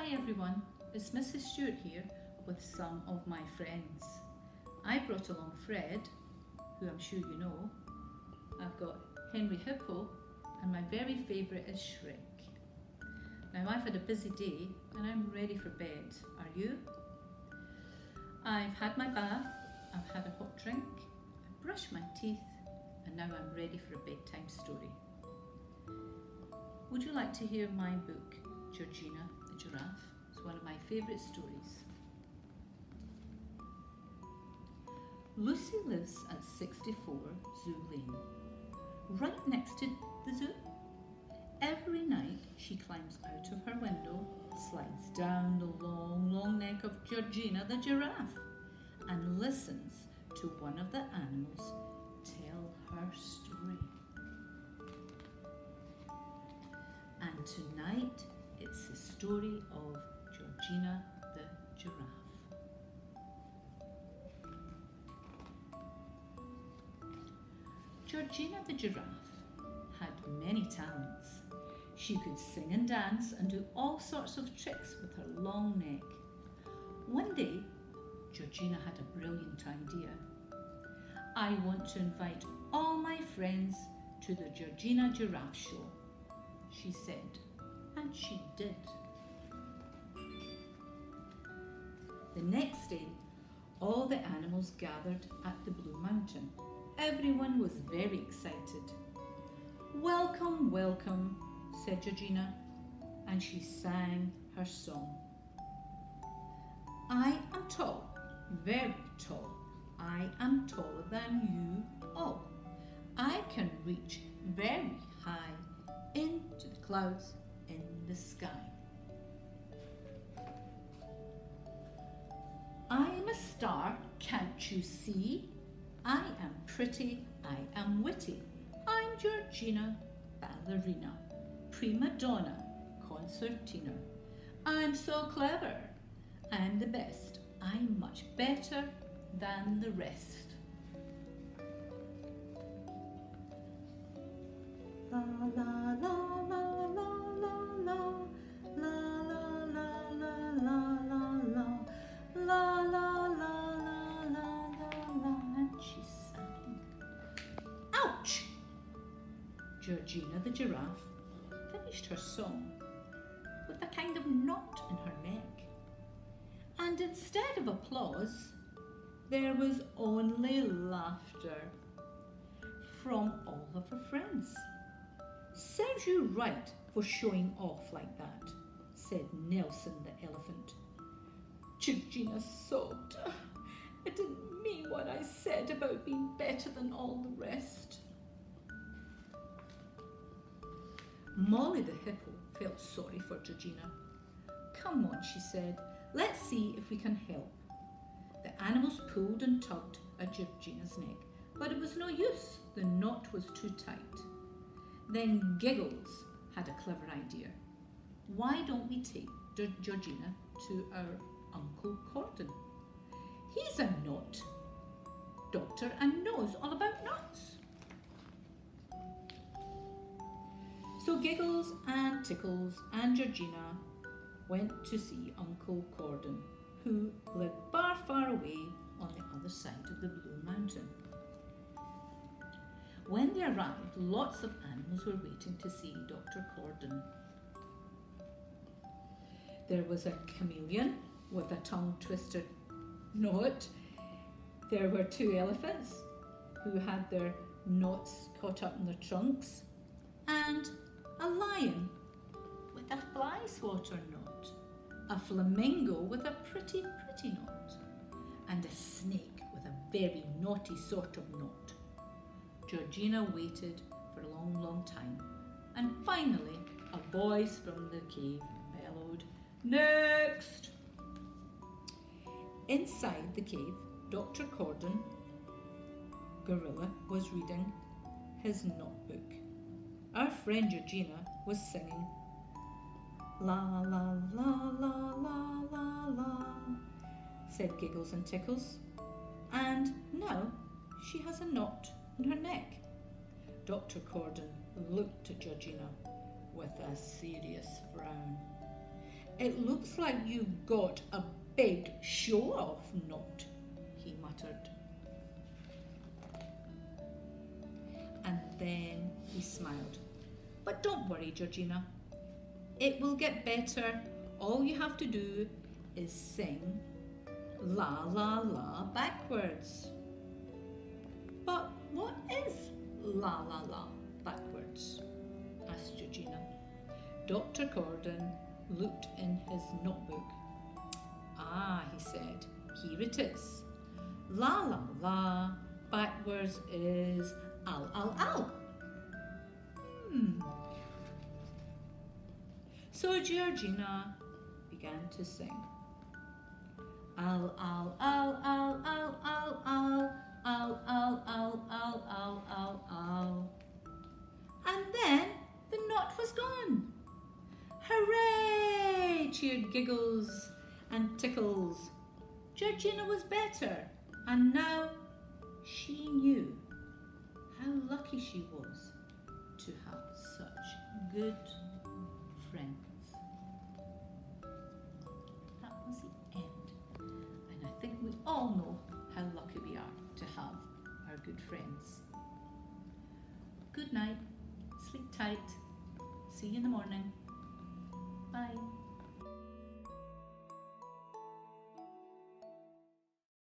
Hi everyone, it's Mrs. Stewart here with some of my friends. I brought along Fred, who I'm sure you know. I've got Henry Hippo, and my very favourite is Shrek. Now I've had a busy day and I'm ready for bed. Are you? I've had my bath, I've had a hot drink, I've brushed my teeth, and now I'm ready for a bedtime story. Would you like to hear my book, Georgina the Giraffe? It's one of my favourite stories. Lucy lives at 64 Zoo Lane, right next to the zoo. Every night she climbs out of her window, slides down the long neck of Georgina the Giraffe, and listens to one of the animals tell her story. And tonight it's the story of Georgina the Giraffe. Georgina the Giraffe had many talents. She could sing and dance and do all sorts of tricks with her long neck. One day, Georgina had a brilliant idea. I want to invite all my friends to the Georgina Giraffe show, she said, and she did. The next day, all the animals gathered at the Blue Mountain. Everyone was very excited. Welcome, welcome, said Georgina, and she sang her song. I am tall, very tall. I am taller than you all. I can reach very high into the clouds in the sky. I'm a star, can't you see? I am pretty, I am witty. I'm Georgina, ballerina, prima donna, concertina. I'm so clever, I'm the best. I'm much better than the rest. La la la la la la la la la la la la la la la la, and she sang. Ouch! Georgina the Giraffe finished her song with a kind of knot in her neck. And instead of applause, there was only laughter from all of her friends. Serves you right for showing off like that, said Nelson the elephant. Georgina sobbed. I didn't mean what I said about being better than all the rest. Molly the hippo felt sorry for Georgina. Come on, she said, let's see if we can help. The animals pulled and tugged at Georgina's neck, but it was no use. The knot was too tight. Then Giggles had a clever idea. Why don't we take Georgina to our Uncle Cordon? He's a knot doctor and knows all about knots. So Giggles and Tickles and Georgina went to see Uncle Cordon, who lived far away on the other side of the Blue Mountain. When they arrived, lots of animals were waiting to see Dr. Cordon. There was a chameleon with a tongue-twisted knot. There were 2 elephants who had their knots caught up in their trunks, and a lion with a fly swatter knot, a flamingo with a pretty knot, and a snake with a very naughty sort of knot. Georgina waited for a long time, and finally a voice from the cave bellowed, "Next!" Inside the cave, Dr. Cordon, gorilla, was reading his notebook. Our friend Georgina was singing, "La la la la la la la," said Giggles and Tickles, and now she has a knot in her neck. Dr. Cordon looked at Georgina with a serious frown. It looks like you've got a big show-off knot, he muttered. And then he smiled. But don't worry, Georgina. It will get better. All you have to do is sing la la la backwards. But what is la la la backwards? Asked Georgina. Dr. Gordon looked in his notebook. Ah, he said, here it is. La la la backwards is al al al. So Georgina began to sing. Al al al al al al al al al al al al al al. And then the knot was gone. Hooray! Cheered Giggles and Tickles. Georgina was better, and now she knew how lucky she was to have such good friends. That was the end, and I think we all know how lucky we are to have our good friends. Good night, sleep tight, see you in the morning. Bye.